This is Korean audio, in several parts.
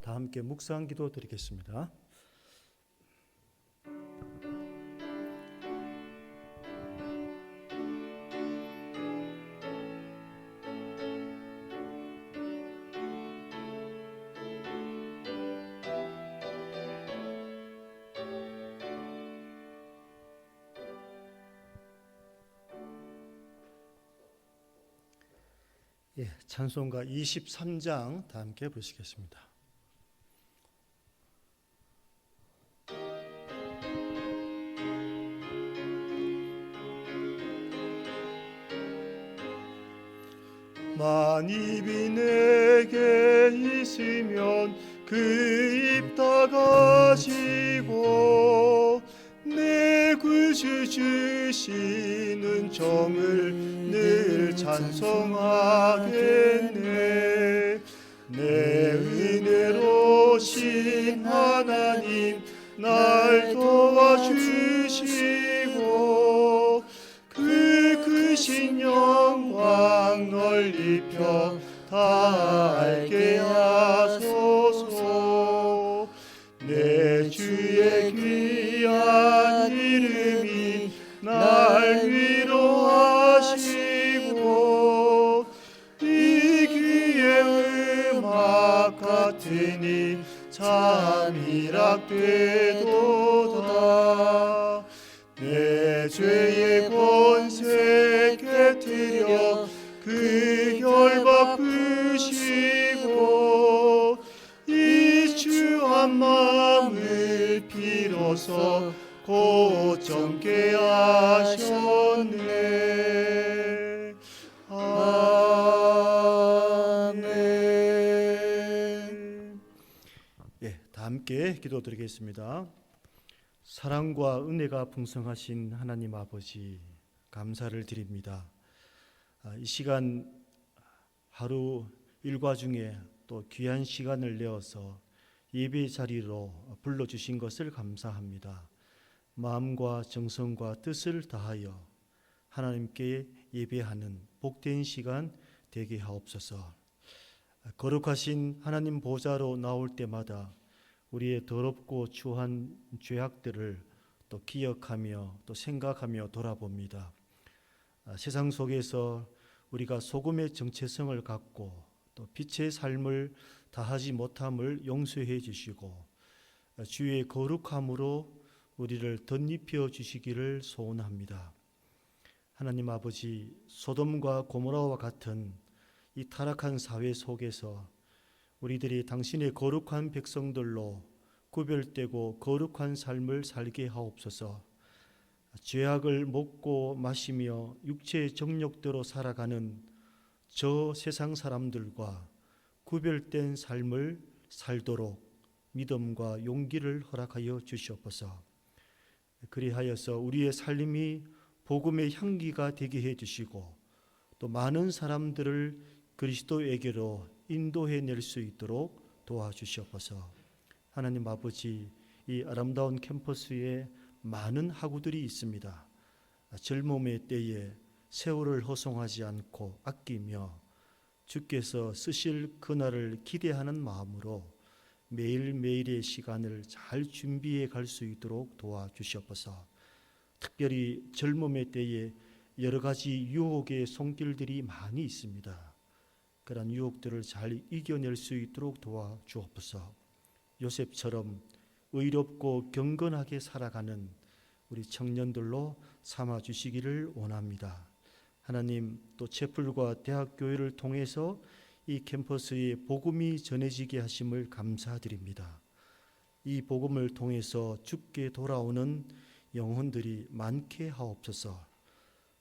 다 함께 묵상 기도 드리겠습니다. 찬송가 23장 다 함께 부르시겠습니다. 만입이 내게 있으면 그 입 다 가지고 내 구주 주시는 정을 늘 찬송하겠네. 내 은혜로 신 하나님 날 도와주시고 그 크신 영광 널리 펴 다 알게 하소서. 내 주의 귀한 이름이 날 위로하시고 이 귀의 음악 같으니 참 희락되도다. 내 죄의 권세 깨뜨려 그 결박 푸시고 이 주한 마음을 비로소 고정케 하셨네. 아멘. 다 함께 기도드리겠습니다. 사랑과 은혜가 풍성하신 하나님 아버지, 감사를 드립니다. 이 시간 하루 일과 중에 또 귀한 시간을 내어서 예배 자리로 불러주신 것을 감사합니다. 마음과 정성과 뜻을 다하여 하나님께 예배하는 복된 시간 되게 하옵소서. 거룩하신 하나님 보좌로 나올 때마다 우리의 더럽고 추한 죄악들을 또 기억하며 또 생각하며 돌아봅니다. 세상 속에서 우리가 소금의 정체성을 갖고 또 빛의 삶을 다하지 못함을 용서해 주시고 주의 거룩함으로 우리를 덧입혀 주시기를 소원합니다. 하나님 아버지, 소돔과 고모라와 같은 이 타락한 사회 속에서 우리들이 당신의 거룩한 백성들로 구별되고 거룩한 삶을 살게 하옵소서. 죄악을 먹고 마시며 육체의 정욕대로 살아가는 저 세상 사람들과 구별된 삶을 살도록 믿음과 용기를 허락하여 주시옵소서. 그리하여서 우리의 삶이 복음의 향기가 되게 해주시고 또 많은 사람들을 그리스도에게로 인도해낼 수 있도록 도와주시옵소서. 하나님 아버지, 이 아름다운 캠퍼스에 많은 학우들이 있습니다. 젊음의 때에 세월을 허송하지 않고 아끼며 주께서 쓰실 그날을 기대하는 마음으로 매일매일의 시간을 잘 준비해 갈 수 있도록 도와주시옵소서. 특별히 젊음의 때에 여러 가지 유혹의 손길들이 많이 있습니다. 그런 유혹들을 잘 이겨낼 수 있도록 도와주옵소서. 요셉처럼 의롭고 경건하게 살아가는 우리 청년들로 삼아주시기를 원합니다. 하나님, 또 채플과 대학교회를 통해서 이 캠퍼스에 복음이 전해지게 하심을 감사드립니다. 이 복음을 통해서 주께 돌아오는 영혼들이 많게 하옵소서.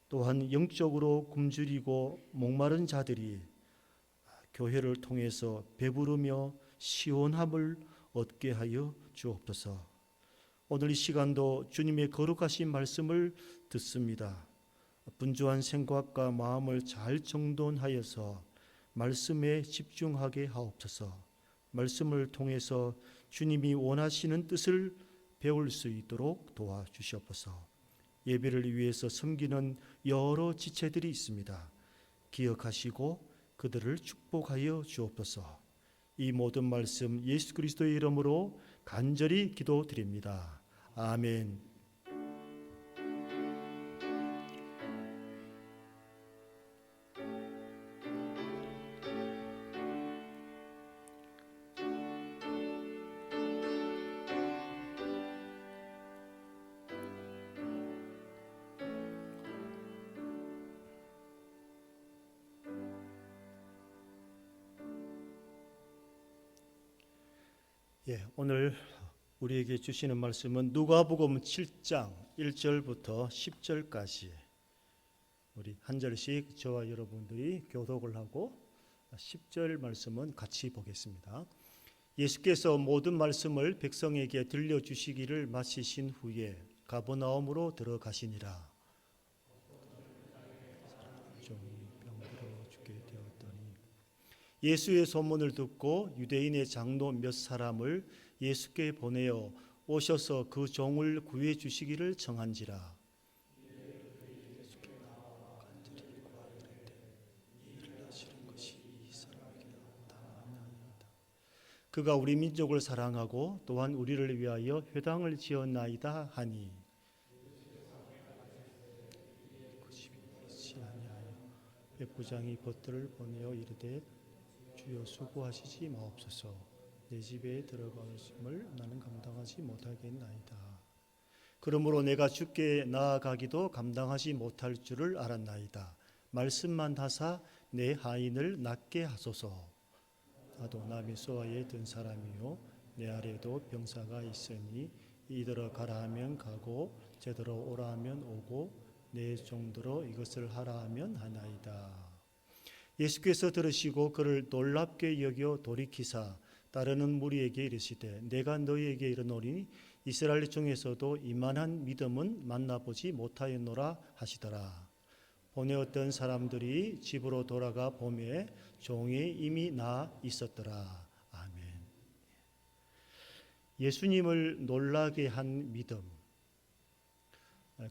또한 영적으로 굶주리고 목마른 자들이 교회를 통해서 배부르며 시원함을 얻게 하여 주옵소서. 오늘 이 시간도 주님의 거룩하신 말씀을 듣습니다. 분주한 생각과 마음을 잘 정돈하여서 말씀에 집중하게 하옵소서. 말씀을 통해서 주님이 원하시는 뜻을 배울 수 있도록 도와주시옵소서. 예배를 위해서 섬기는 여러 지체들이 있습니다. 기억하시고 그들을 축복하여 주옵소서. 이 모든 말씀 예수 그리스도의 이름으로 간절히 기도드립니다. 아멘. 오늘 우리에게 주시는 말씀은 누가복음 7장 1절부터 10절까지 우리 한 절씩 저와 여러분들이 교독을 하고 10절 말씀은 같이 보겠습니다. 예수께서 모든 말씀을 백성에게 들려주시기를 마치신 후에 가버나움으로 들어가시니라. 예수의 소문을 듣고 유대인의 장로 몇 사람을 예수께 보내어 오셔서 그 종을 구해 주시기를 청한지라. 그가 우리 민족을 사랑하고 또한 우리를 위하여 회당을 지었나이다 하니 백부장이 벗들을 보내어 이르되 주여 수고하시지 마옵소서. 내 집에 들어가심을 나는 감당하지 못하겠나이다. 그러므로 내가 주께 나아가기도 감당하지 못할 줄을 알았나이다. 말씀만 하사 내 하인을 낫게 하소서. 나도 나미소아에 든 사람이요 내 아래도 병사가 있으니 이들어 가라 하면 가고 제대로 오라 하면 오고 내 종들어 이것을 하라 하면 하나이다. 예수께서 들으시고 그를 놀랍게 여겨 돌이키사 따르는 무리에게 이르시되 내가 너희에게 이르노니 이스라엘 중에서도 이만한 믿음은 만나보지 못하였노라 하시더라. 보내었던 사람들이 집으로 돌아가 보매 종이 이미 나 있었더라. 아멘. 예수님을 놀라게 한 믿음.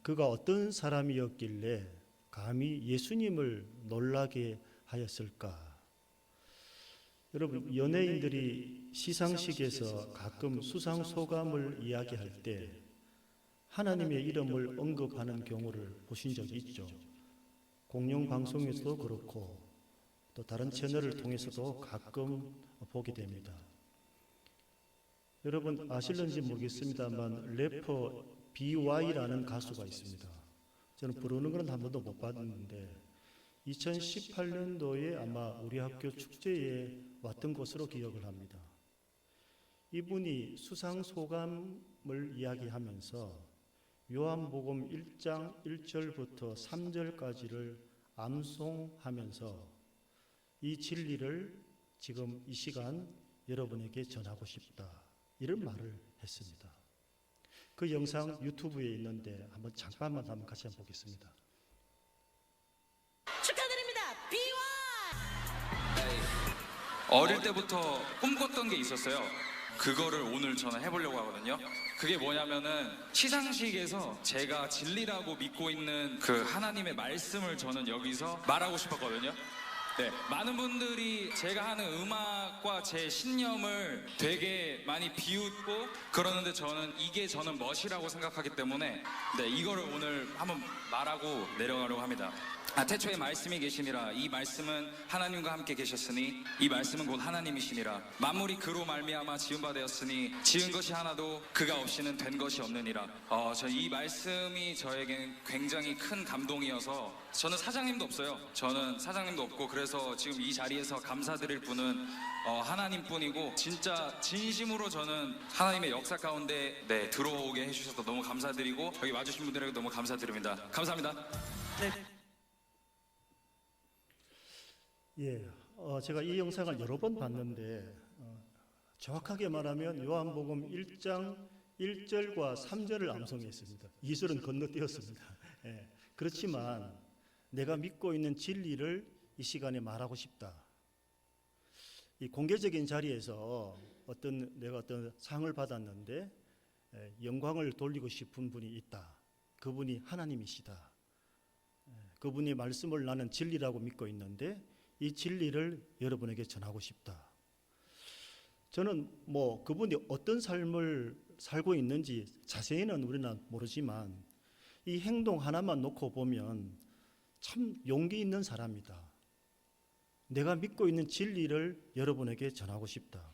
그가 어떤 사람이었길래 감히 예수님을 놀라게 하였을까? 여러분, 연예인들이 시상식에서 가끔 수상 소감을 이야기할 때 하나님의 이름을 언급하는 경우를 보신 적이 있죠. 공영 방송에서도 그렇고 또 다른 채널을 통해서도 가끔 보게 됩니다. 여러분 아실는지 모르겠습니다만 래퍼 BY라는 가수가 있습니다. 저는 부르는 건 한 번도 못 봤는데 2018년도에 아마 우리 학교 축제에 왔던 것으로 기억을 합니다. 이분이 수상 소감을 이야기하면서 요한복음 1장 1절부터 3절까지를 암송하면서 이 진리를 지금 이 시간 여러분에게 전하고 싶다. 이런 말을 했습니다. 그 영상 유튜브에 있는데 한번 잠깐만 같이 한번 보겠습니다. 어릴 때부터 꿈꿨던 게 있었어요. 그거를 오늘 저는 해보려고 하거든요. 그게 뭐냐면은 시상식에서 제가 진리라고 믿고 있는 그 하나님의 말씀을 저는 여기서 말하고 싶었거든요. 네, 많은 분들이 제가 하는 음악과 제 신념을 되게 많이 비웃고 그러는데 저는 이게 저는 멋이라고 생각하기 때문에 네, 이거를 오늘 한번 말하고 내려가려고 합니다. 태초에 말씀이 계시니라. 이 말씀은 하나님과 함께 계셨으니 이 말씀은 곧 하나님이시니라. 만물이 그로 말미암아 지은 바 되었으니 지은 것이 하나도 그가 없이는 된 것이 없느니라. 저 이 말씀이 저에겐 굉장히 큰 감동이어서 저는 사장님도 없어요. 저는 사장님도 없고 그래서 지금 이 자리에서 감사드릴 분은 하나님뿐이고 진짜 진심으로 저는 하나님의 역사 가운데 네, 들어오게 해주셔서 너무 감사드리고 여기 와주신 분들에게 너무 감사드립니다. 감사합니다. 네. 제가 이 영상을 여러 번 봤는데 정확하게 말하면 요한복음 1장 1절과 3절을 암송했습니다. 2절은 건너뛰었습니다. 그렇지만 내가 믿고 있는 진리를 이 시간에 말하고 싶다. 이 공개적인 자리에서 내가 어떤 상을 받았는데 영광을 돌리고 싶은 분이 있다. 그분이 하나님이시다. 그분의 말씀을 나는 진리라고 믿고 있는데 이 진리를 여러분에게 전하고 싶다. 저는 그분이 어떤 삶을 살고 있는지 자세히는 우리는 모르지만 이 행동 하나만 놓고 보면 참 용기 있는 사람이다. 내가 믿고 있는 진리를 여러분에게 전하고 싶다.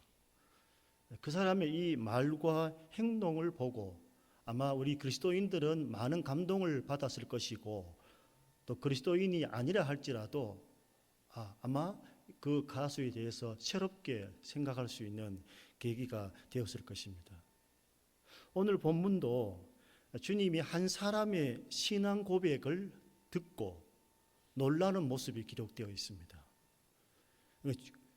그 사람의 이 말과 행동을 보고 아마 우리 그리스도인들은 많은 감동을 받았을 것이고 또 그리스도인이 아니라 할지라도 아마 그 가수에 대해서 새롭게 생각할 수 있는 계기가 되었을 것입니다. 오늘 본문도 주님이 한 사람의 신앙 고백을 듣고 놀라는 모습이 기록되어 있습니다.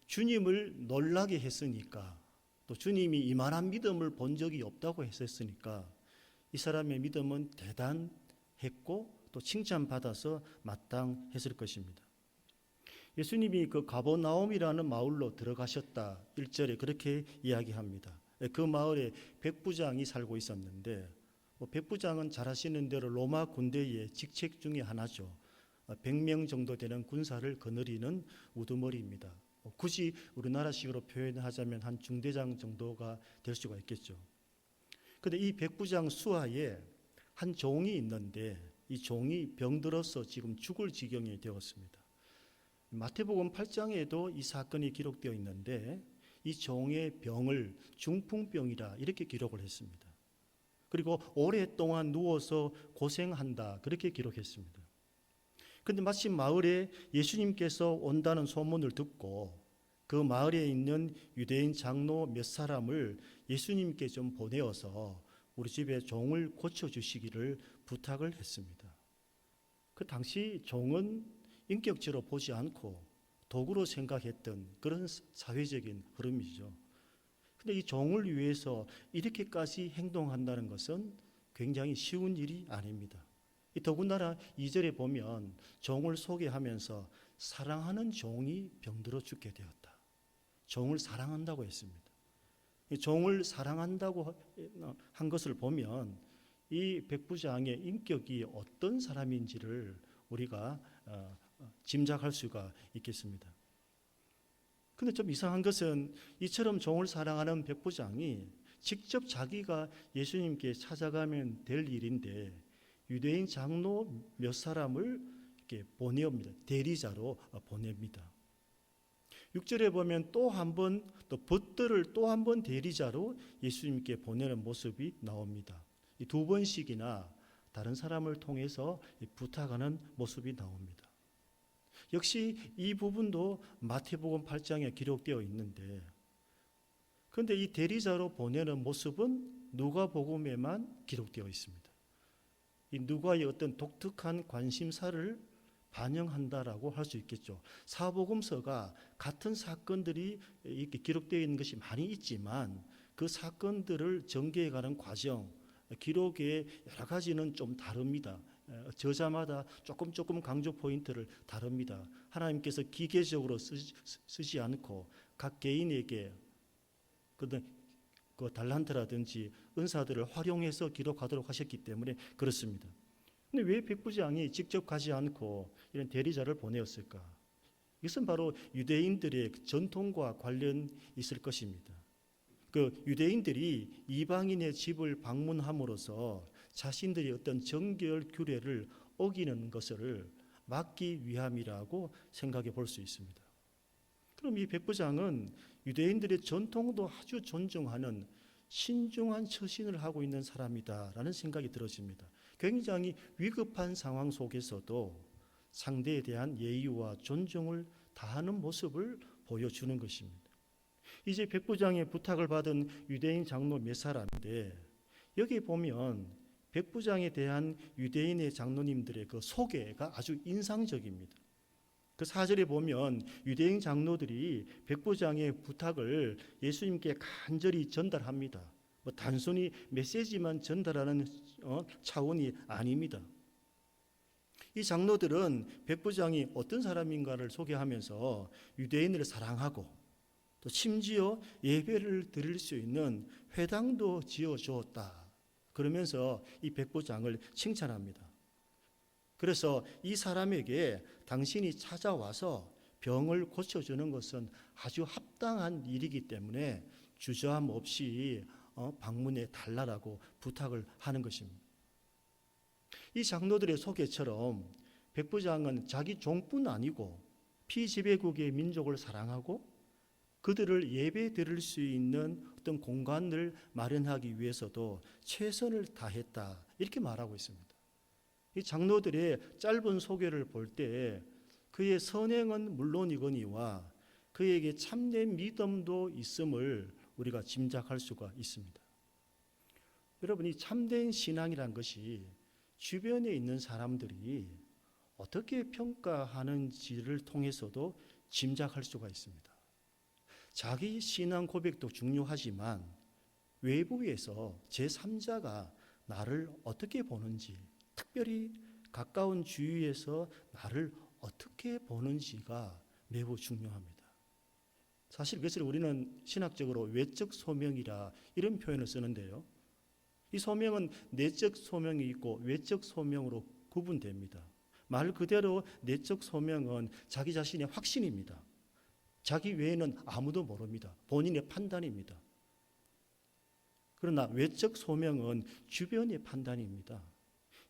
주님을 놀라게 했으니까 또 주님이 이만한 믿음을 본 적이 없다고 했었으니까 이 사람의 믿음은 대단했고 또 칭찬받아서 마땅했을 것입니다. 예수님이 그 가버나움이라는 마을로 들어가셨다 1절에 그렇게 이야기합니다. 그 마을에 백부장이 살고 있었는데 백부장은 잘 아시는 대로 로마 군대의 직책 중에 하나죠. 100명 정도 되는 군사를 거느리는 우두머리입니다. 굳이 우리나라식으로 표현하자면 한 중대장 정도가 될 수가 있겠죠. 그런데 이 백부장 수하에 한 종이 있는데 이 종이 병들어서 지금 죽을 지경이 되었습니다. 마태복음 8장에도 이 사건이 기록되어 있는데 이 종의 병을 중풍병이라 이렇게 기록을 했습니다. 그리고 오랫동안 누워서 고생한다 그렇게 기록했습니다. 그런데 마침 마을에 예수님께서 온다는 소문을 듣고 그 마을에 있는 유대인 장로 몇 사람을 예수님께 좀 보내어서 우리 집에 종을 고쳐주시기를 부탁을 했습니다. 그 당시 종은 인격적으로 보지 않고 도구로 생각했던 그런 사회적인 흐름이죠. 그런데 이 종을 위해서 이렇게까지 행동한다는 것은 굉장히 쉬운 일이 아닙니다. 더군다나 2절에 보면 종을 소개하면서 사랑하는 종이 병들어 죽게 되었다. 종을 사랑한다고 했습니다. 종을 사랑한다고 한 것을 보면 이 백부장의 인격이 어떤 사람인지를 우리가 짐작할 수가 있겠습니다. 그런데 좀 이상한 것은 이처럼 종을 사랑하는 백부장이 직접 자기가 예수님께 찾아가면 될 일인데 유대인 장로 몇 사람을 이렇게 보내옵니다. 대리자로 보냅니다. 6절에 보면 또 한 번 또 벗들을 또 한 번 대리자로 예수님께 보내는 모습이 나옵니다. 이 두 번씩이나 다른 사람을 통해서 부탁하는 모습이 나옵니다. 역시 이 부분도 마태복음 8장에 기록되어 있는데 그런데 이 대리자로 보내는 모습은 누가복음에만 기록되어 있습니다. 이 누가의 어떤 독특한 관심사를 반영한다라고 할 수 있겠죠. 사복음서가 같은 사건들이 이렇게 기록되어 있는 것이 많이 있지만 그 사건들을 전개해가는 과정, 기록의 여러 가지는 좀 다릅니다. 저자마다 조금 강조 포인트를 다릅니다. 하나님께서 기계적으로 쓰지 않고 각 개인에게 그 달란트라든지 은사들을 활용해서 기록하도록 하셨기 때문에 그렇습니다. 근데 왜 백부장이 직접 가지 않고 이런 대리자를 보내었을까? 이것은 바로 유대인들의 전통과 관련이 있을 것입니다. 그 유대인들이 이방인의 집을 방문함으로써 자신들이 어떤 정결 규례를 어기는 것을 막기 위함이라고 생각해 볼 수 있습니다. 그럼 이 백부장은 유대인들의 전통도 아주 존중하는 신중한 처신을 하고 있는 사람이다라는 생각이 들어집니다. 굉장히 위급한 상황 속에서도 상대에 대한 예의와 존중을 다하는 모습을 보여주는 것입니다. 이제 백부장의 부탁을 받은 유대인 장로 몇 사람인데 여기 보면 백부장에 대한 유대인의 장로님들의 그 소개가 아주 인상적입니다. 그 4절에 보면 유대인 장로들이 백부장의 부탁을 예수님께 간절히 전달합니다. 단순히 메시지만 전달하는 차원이 아닙니다. 이 장로들은 백부장이 어떤 사람인가를 소개하면서 유대인을 사랑하고 또 심지어 예배를 드릴 수 있는 회당도 지어주었다. 그러면서 이 백부장을 칭찬합니다. 그래서 이 사람에게 당신이 찾아와서 병을 고쳐주는 것은 아주 합당한 일이기 때문에 주저함 없이 방문해 달라라고 부탁을 하는 것입니다. 이 장로들의 소개처럼 백부장은 자기 종뿐 아니고 피지배국의 민족을 사랑하고 그들을 예배 드릴 수 있는 어떤 공간을 마련하기 위해서도 최선을 다했다, 이렇게 말하고 있습니다. 이 장로들의 짧은 소개를 볼 때 그의 선행은 물론이거니와 그에게 참된 믿음도 있음을 우리가 짐작할 수가 있습니다. 여러분, 이 참된 신앙이란 것이 주변에 있는 사람들이 어떻게 평가하는지를 통해서도 짐작할 수가 있습니다. 자기 신앙 고백도 중요하지만 외부에서 제3자가 나를 어떻게 보는지, 특별히 가까운 주위에서 나를 어떻게 보는지가 매우 중요합니다. 사실 그것을 우리는 신학적으로 외적 소명이라 이런 표현을 쓰는데요. 이 소명은 내적 소명이 있고 외적 소명으로 구분됩니다. 말 그대로 내적 소명은 자기 자신의 확신입니다. 자기 외에는 아무도 모릅니다. 본인의 판단입니다. 그러나 외적 소명은 주변의 판단입니다.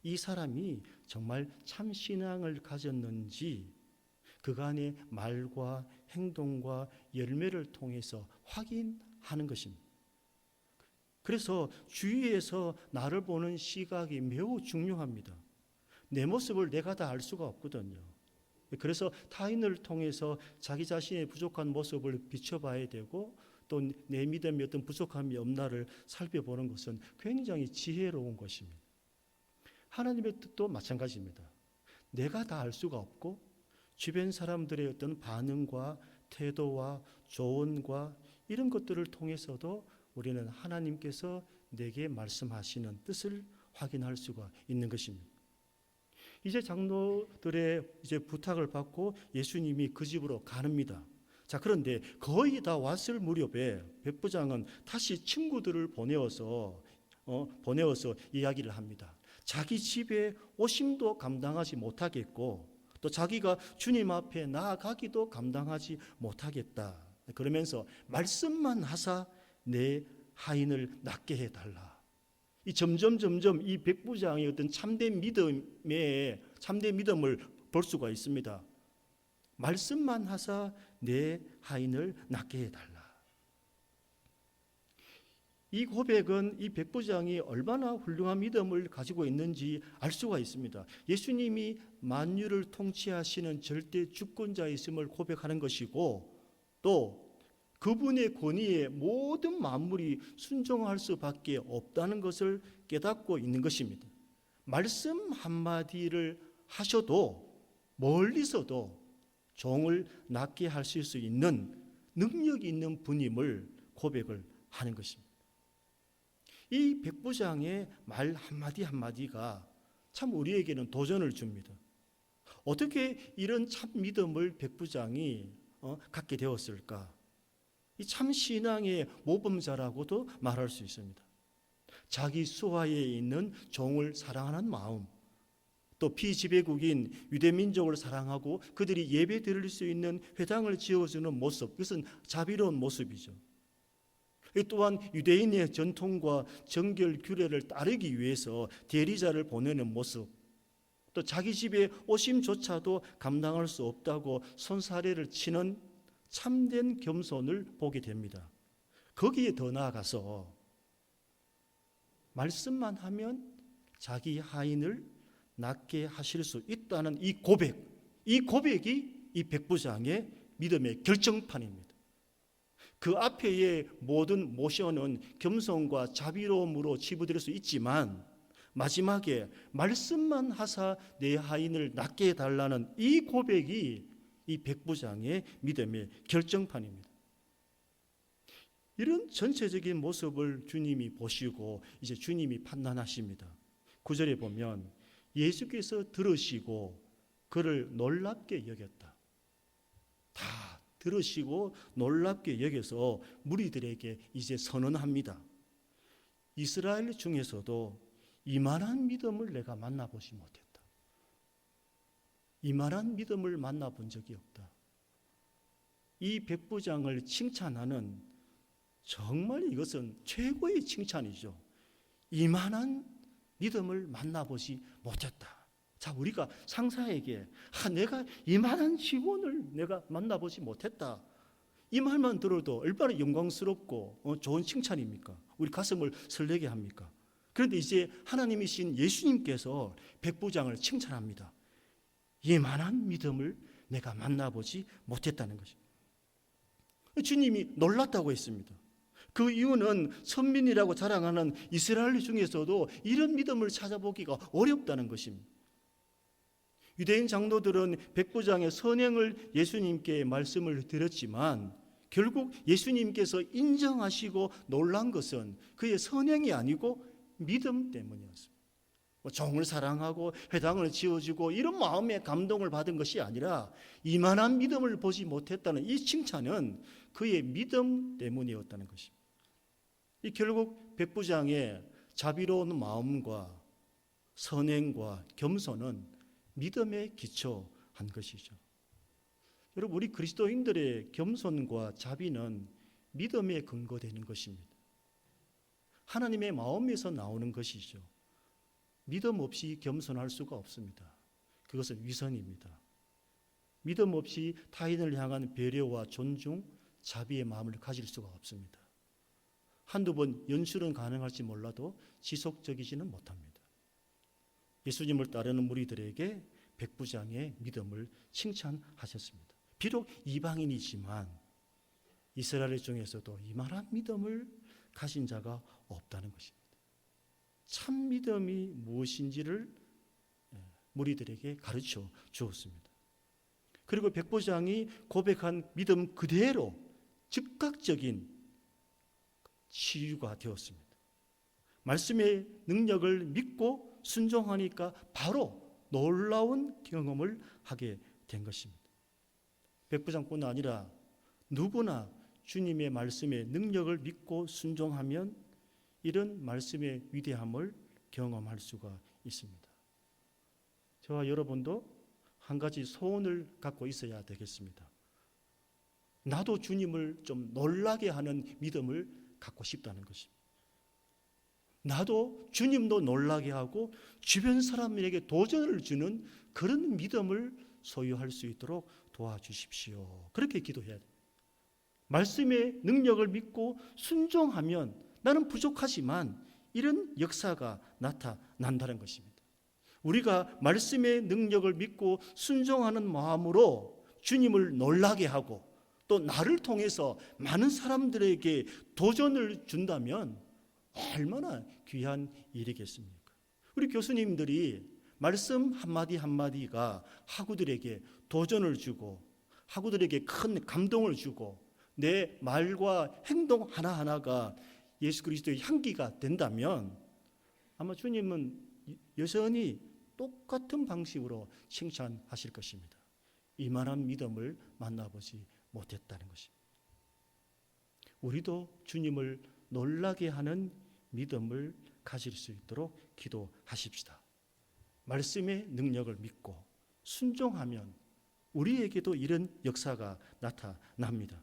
이 사람이 정말 참 신앙을 가졌는지 그간의 말과 행동과 열매를 통해서 확인하는 것입니다. 그래서 주위에서 나를 보는 시각이 매우 중요합니다. 내 모습을 내가 다 알 수가 없거든요. 그래서 타인을 통해서 자기 자신의 부족한 모습을 비춰봐야 되고 또 내 믿음에 어떤 부족함이 없나를 살펴보는 것은 굉장히 지혜로운 것입니다. 하나님의 뜻도 마찬가지입니다. 내가 다 알 수가 없고 주변 사람들의 어떤 반응과 태도와 조언과 이런 것들을 통해서도 우리는 하나님께서 내게 말씀하시는 뜻을 확인할 수가 있는 것입니다. 이제 장로들의 부탁을 받고 예수님이 그 집으로 가릅니다. 자, 그런데 거의 다 왔을 무렵에 백부장은 다시 친구들을 보내어서 이야기를 합니다. 자기 집에 오심도 감당하지 못하겠고 또 자기가 주님 앞에 나아가기도 감당하지 못하겠다. 그러면서 말씀만 하사 내 하인을 낫게 해달라. 이 점점 이 백부장의 어떤 참된 믿음을 볼 수가 있습니다. 말씀만 하사 내 하인을 낫게 해달라. 이 고백은 이 백부장이 얼마나 훌륭한 믿음을 가지고 있는지 알 수가 있습니다. 예수님이 만유를 통치하시는 절대 주권자이심을 고백하는 것이고 또 그분의 권위에 모든 만물이 순종할 수밖에 없다는 것을 깨닫고 있는 것입니다. 말씀 한마디를 하셔도 멀리서도 종을 낫게 하실 수 있는 능력이 있는 분임을 고백을 하는 것입니다. 이 백부장의 말 한마디 한마디가 참 우리에게는 도전을 줍니다. 어떻게 이런 참 믿음을 백부장이 갖게 되었을까? 이 참 신앙의 모범자라고도 말할 수 있습니다. 자기 수하에 있는 종을 사랑하는 마음, 또 피지배국인 유대민족을 사랑하고 그들이 예배 드릴 수 있는 회당을 지어주는 모습, 그것은 자비로운 모습이죠. 또한 유대인의 전통과 정결 규례를 따르기 위해서 대리자를 보내는 모습, 또 자기 집에 오심조차도 감당할 수 없다고 손사래를 치는 참된 겸손을 보게 됩니다. 거기에 더 나아가서 말씀만 하면 자기 하인을 낫게 하실 수 있다는 이 고백이 이 백부장의 믿음의 결정판입니다. 그 앞에의 모든 모션은 겸손과 자비로움으로 치부될 수 있지만 마지막에 말씀만 하사 내 하인을 낫게 해달라는 이 고백이 이 백부장의 믿음의 결정판입니다. 이런 전체적인 모습을 주님이 보시고 이제 주님이 판단하십니다. 9절에 보면 예수께서 들으시고 그를 놀랍게 여겼다. 다 들으시고 놀랍게 여겨서 무리들에게 이제 선언합니다. 이스라엘 중에서도 이만한 믿음을 내가 만나보지 못했다. 이만한 믿음을 만나본 적이 없다. 이 백부장을 칭찬하는 정말 이것은 최고의 칭찬이죠. 이만한 믿음을 만나보지 못했다. 자, 우리가 상사에게 내가 이만한 직원을 내가 만나보지 못했다, 이 말만 들어도 얼마나 영광스럽고 좋은 칭찬입니까? 우리 가슴을 설레게 합니까? 그런데 이제 하나님이신 예수님께서 백부장을 칭찬합니다. 이만한 믿음을 내가 만나보지 못했다는 것입니다. 주님이 놀랐다고 했습니다. 그 이유는 선민이라고 자랑하는 이스라엘 중에서도 이런 믿음을 찾아보기가 어렵다는 것입니다. 유대인 장로들은 백부장의 선행을 예수님께 말씀을 드렸지만 결국 예수님께서 인정하시고 놀란 것은 그의 선행이 아니고 믿음 때문이었습니다. 종을 사랑하고 회당을 지어주고 이런 마음의 감동을 받은 것이 아니라 이만한 믿음을 보지 못했다는 이 칭찬은 그의 믿음 때문이었다는 것입니다. 이 결국 백부장의 자비로운 마음과 선행과 겸손은 믿음에 기초한 것이죠. 여러분, 우리 그리스도인들의 겸손과 자비는 믿음에 근거되는 것입니다. 하나님의 마음에서 나오는 것이죠. 믿음 없이 겸손할 수가 없습니다. 그것은 위선입니다. 믿음 없이 타인을 향한 배려와 존중, 자비의 마음을 가질 수가 없습니다. 한두 번 연출은 가능할지 몰라도 지속적이지는 못합니다. 예수님을 따르는 무리들에게 백부장의 믿음을 칭찬하셨습니다. 비록 이방인이지만 이스라엘 중에서도 이만한 믿음을 가진 자가 없다는 것입니다. 참 믿음이 무엇인지를 무리들에게 가르쳐 주었습니다. 그리고 백부장이 고백한 믿음 그대로 즉각적인 치유가 되었습니다. 말씀의 능력을 믿고 순종하니까 바로 놀라운 경험을 하게 된 것입니다. 백부장뿐 아니라 누구나 주님의 말씀의 능력을 믿고 순종하면 이런 말씀의 위대함을 경험할 수가 있습니다. 저와 여러분도 한 가지 소원을 갖고 있어야 되겠습니다. 나도 주님을 좀 놀라게 하는 믿음을 갖고 싶다는 것입니다. 나도 주님도 놀라게 하고 주변 사람에게 도전을 주는 그런 믿음을 소유할 수 있도록 도와주십시오. 그렇게 기도해야 돼요. 말씀의 능력을 믿고 순종하면 나는 부족하지만 이런 역사가 나타난다는 것입니다. 우리가 말씀의 능력을 믿고 순종하는 마음으로 주님을 놀라게 하고 또 나를 통해서 많은 사람들에게 도전을 준다면 얼마나 귀한 일이겠습니까? 우리 교수님들이 말씀 한마디 한마디가 학우들에게 도전을 주고 학우들에게 큰 감동을 주고 내 말과 행동 하나하나가 예수 그리스도의 향기가 된다면 아마 주님은 여전히 똑같은 방식으로 칭찬하실 것입니다. 이만한 믿음을 만나보지 못했다는 것입니다. 우리도 주님을 놀라게 하는 믿음을 가질 수 있도록 기도하십시다. 말씀의 능력을 믿고 순종하면 우리에게도 이런 역사가 나타납니다.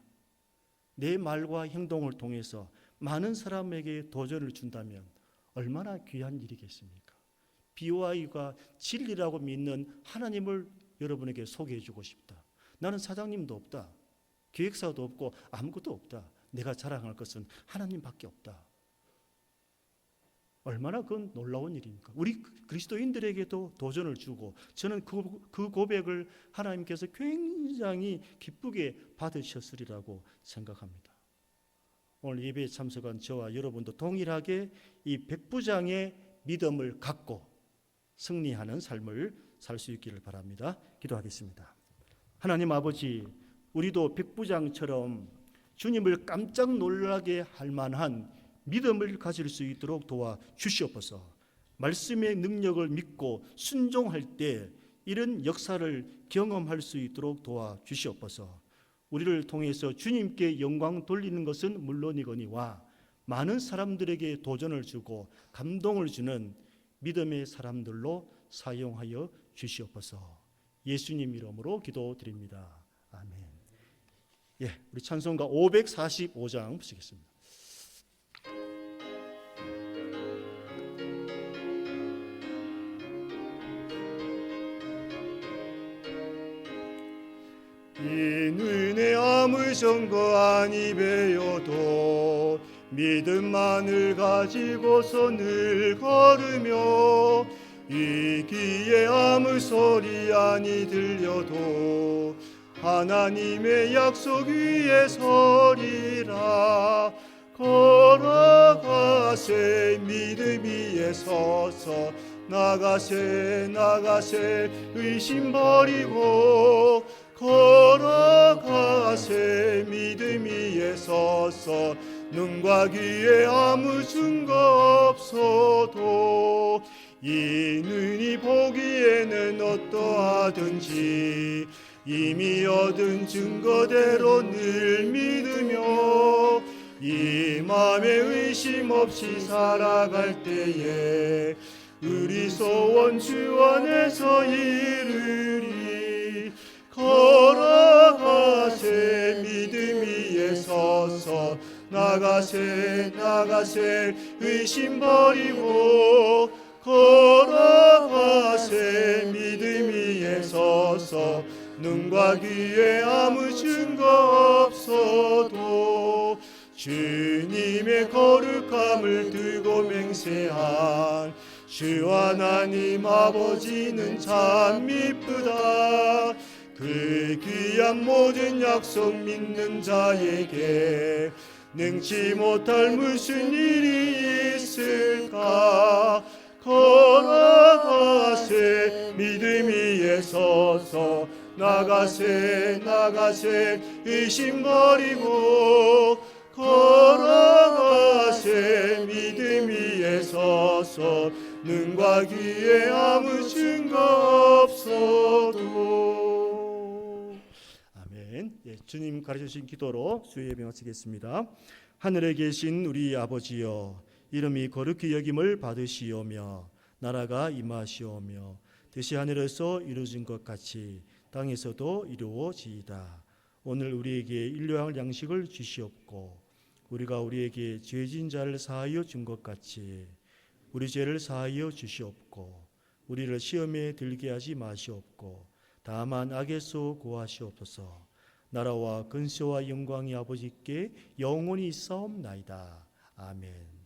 내 말과 행동을 통해서 많은 사람에게 도전을 준다면 얼마나 귀한 일이겠습니까? BY가 진리라고 믿는 하나님을 여러분에게 소개해 주고 싶다. 나는 사장님도 없다. 기획사도 없고 아무것도 없다. 내가 자랑할 것은 하나님밖에 없다. 얼마나 그건 놀라운 일입니까? 우리 그리스도인들에게도 도전을 주고 저는 그 고백을 하나님께서 굉장히 기쁘게 받으셨으리라고 생각합니다. 오늘 예배에 참석한 저와 여러분도 동일하게 이 백부장의 믿음을 갖고 승리하는 삶을 살 수 있기를 바랍니다. 기도하겠습니다. 하나님 아버지, 우리도 백부장처럼 주님을 깜짝 놀라게 할 만한 믿음을 가질 수 있도록 도와주시옵소서. 말씀의 능력을 믿고 순종할 때 이런 역사를 경험할 수 있도록 도와주시옵소서. 우리를 통해서 주님께 영광 돌리는 것은 물론이거니와 많은 사람들에게 도전을 주고 감동을 주는 믿음의 사람들로 사용하여 주시옵소서. 예수님 이름으로 기도드립니다. 아멘. 우리 찬송가 545장 보시겠습니다. 눈에 아무 증거 아니 배워도 믿음만을 가지고서 늘 걸으며 이 귀에 아무 소리 아니 들려도 하나님의 약속 위에 서리라. 걸어가세 믿음 위에 서서 나가세 나가세 의심 버리고 걸어가세 믿음 위에 서서 눈과 귀에 아무 증거 없어도 이 눈이 보기에는 어떠하든지 이미 얻은 증거대로 늘 믿으며 이 맘에 의심 없이 살아갈 때에 우리 소원 주 안에서 이루리. 걸어가세 믿음 위에 서서 나가세 나가세 의심 버리고 걸어가세 믿음 위에 서서 눈과 귀에 아무 증거 없어도 주님의 거룩함을 두고 맹세한 주 하나님 아버지는 참 이쁘다. 그 귀한 모든 약속 믿는 자에게 능치 못할 무슨 일이 있을까. 걸어가세 믿음 위에 서서 나가세 나가세 의심 버리고 걸어가세 믿음 위에 서서 눈과 귀에 아무 증거 없어도. 아멘. 예, 주님 가르쳐주신 기도로 주의 예배 마치겠습니다. 하늘에 계신 우리 아버지여, 이름이 거룩히 여김을 받으시오며 나라가 임하시오며 뜻이 하늘에서 이루어진 것 같이 땅에서도 이루어지이다. 오늘 우리에게 일용할 양식을 주시옵고 우리가 우리에게 죄진 자를 사하여 준 것 같이 우리 죄를 사하여 주시옵고 우리를 시험에 들게 하지 마시옵고 다만 악에서 구하시옵소서. 나라와 근세와 영광이 아버지께 영원히 있사옵나이다. 아멘.